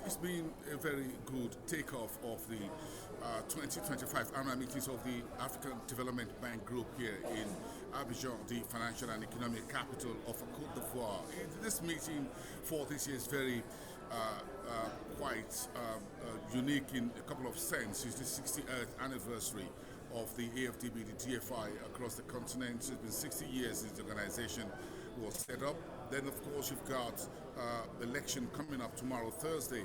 it's been a very good takeoff of the 2025 annual meetings of the African Development Bank Group here in Abidjan, the financial and economic capital of Côte d'Ivoire. This meeting for this year is very quite unique in a couple of sense. It's the 60th anniversary of the AfDB, the DFI, across the continent. It's been 60 years since the organization was set up. Then, of course, you've got election coming up tomorrow, Thursday,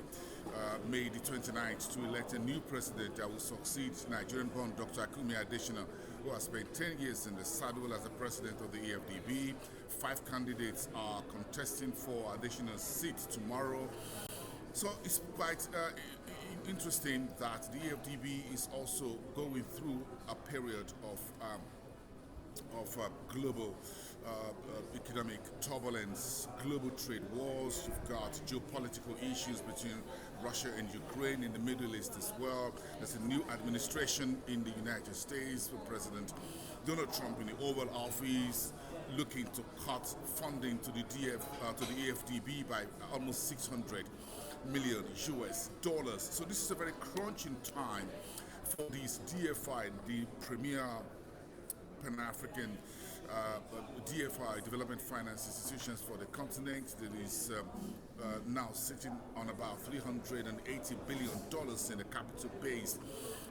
May the 29th, to elect a new president that will succeed Nigerian-born Dr. Akumi Adesina, who has spent 10 years in the saddle as the president of the AfDB. 5 candidates are contesting for Adesina's seat tomorrow. So it's quite interesting that the AfDB is also going through a period of global economic turbulence, global trade wars. You've got geopolitical issues between Russia and Ukraine in the Middle East as well. There's a new administration in the United States with President Donald Trump in the Oval Office, looking to cut funding to the AfDB by almost 600 million US dollars. So this is a very crunching time for these DFI, the premier Pan-African DFI, development finance institutions for the continent, that is now sitting on about $380 billion in the capital base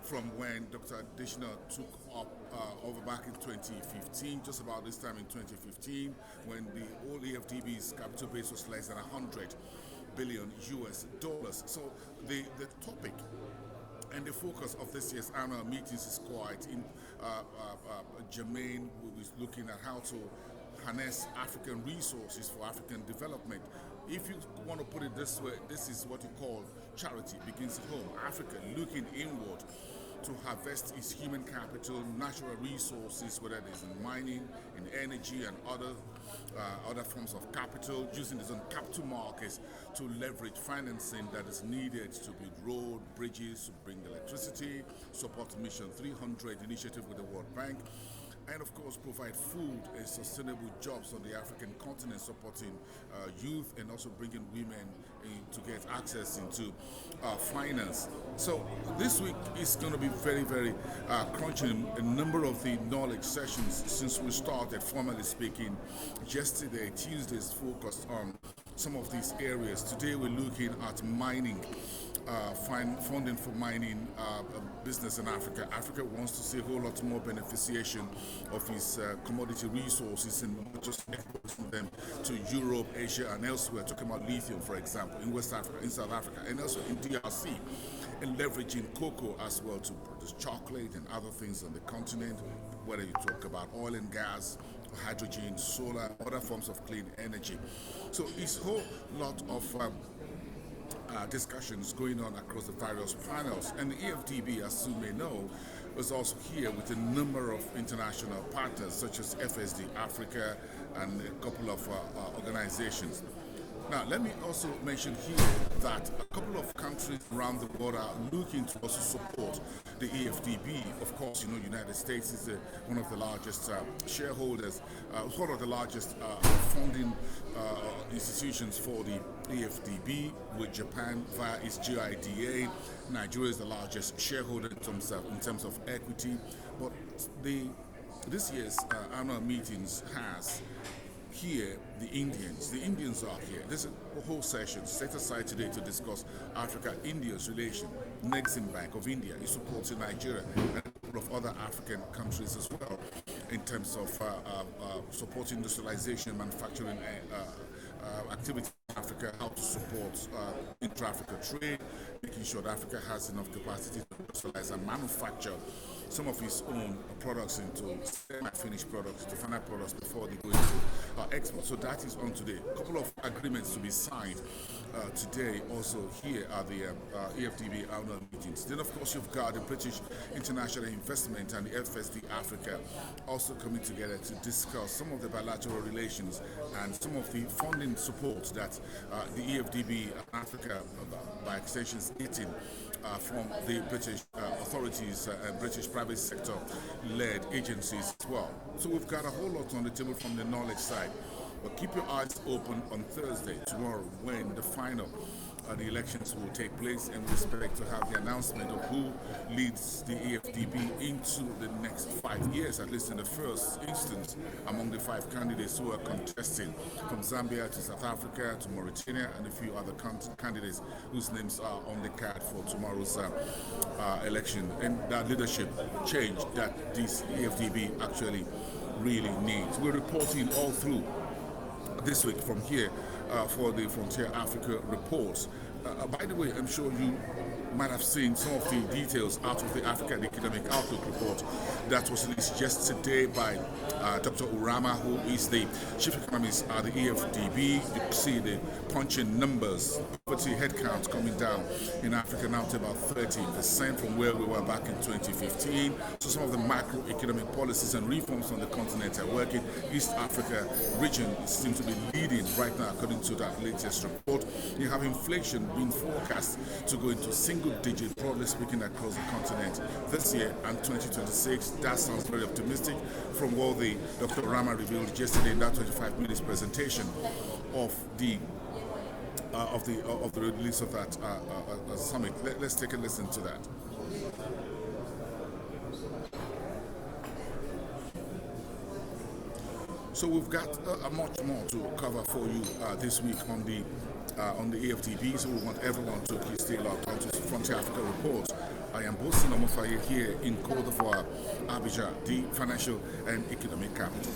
from when Dr. Adesina took up over back in 2015, just about this time in 2015, when the whole AfDB's capital base was less than 100 billion US dollars. So the topic and the focus of this year's annual meetings is quite germane. We're looking at how to harness African resources for African development. If you want to put it this way, this is what you call charity begins at home. Africa looking inward to harvest its human capital, natural resources, whether it is in mining, in energy, and other forms of capital, using its own capital markets to leverage financing that is needed to build road, bridges, to bring electricity, support Mission 300 initiative with the World Bank, and of course provide food and sustainable jobs on the African continent, supporting youth and also bringing women in to get access into finance. So this week is going to be very, very crunching. A number of the knowledge sessions since we started, formally speaking, yesterday, Tuesday's focused on some of these areas. Today we're looking at mining. Funding for mining business in Africa. Africa wants to see a whole lot more beneficiation of its commodity resources and not just exporting them to Europe, Asia, and elsewhere. Talking about lithium, for example, in West Africa, in South Africa, and also in DRC, and leveraging cocoa as well to produce chocolate and other things on the continent. Whether you talk about oil and gas, hydrogen, solar, other forms of clean energy. So it's a whole lot of discussions going on across the various panels, and the AfDB, as you may know, was also here with a number of international partners such as FSD Africa and a couple of organizations. Now, let me also mention here that a couple of countries around the world are looking to also support the AfDB. Of course, you know, United States is one of the largest shareholders, one of the largest funding institutions for the AfDB, with Japan via its GIDA. Nigeria is the largest shareholder in terms of equity. But this year's annual meetings has here the Indians. The Indians are here. This is a whole session set aside today to discuss Africa-India's relation. Exim Bank of India is supporting Nigeria and a couple of other African countries as well in terms of supporting industrialization, manufacturing activity in Africa, how to support intra-Africa trade, making sure that Africa has enough capacity to industrialize and manufacture some of its own products into semi-finished products, to final products before they go into export. So that is on today. A couple of agreements to be signed today also here at the AfDB annual meetings. Then, of course, you've got the British International Investment and the FSD Africa also coming together to discuss some of the bilateral relations and some of the funding support that the AfDB Africa, by extension, is getting from the British authorities and British private sector led agencies as well. So we've got a whole lot on the table from the knowledge side. But keep your eyes open on Thursday, tomorrow, when the final the elections will take place, and we expect to have the announcement of who leads the AfDB into the next 5 years, at least in the first instance, among the 5 candidates who are contesting, from Zambia to South Africa to Mauritania, and a few other candidates whose names are on the card for tomorrow's election. And that leadership change that this AfDB actually really needs. We're reporting all through this week from here for the Frontier Africa reports. By the way, I'm sure you might have seen some of the details out of the African Economic Outlook report that was released yesterday by Dr. Urama, who is the chief economist at the AfDB. You see the punching numbers, poverty headcount coming down in Africa now to about 13% from where we were back in 2015. So some of the macroeconomic policies and reforms on the continent are working. East Africa region seems to be leading right now, according to that latest report. You have inflation being forecast to go into single digit, broadly speaking, across the continent this year and 2026. That sounds very optimistic from what the Dr. Rama revealed yesterday in that 25 minutes presentation of the release of that summit. Let's take a listen to that. So we've got much more to cover for you this week on the AfDB. So we want everyone to please stay locked onto Frontier Africa Reports. I am Bosin Omofaye here in Côte d'Ivoire, Abidjan, the financial and economic capital.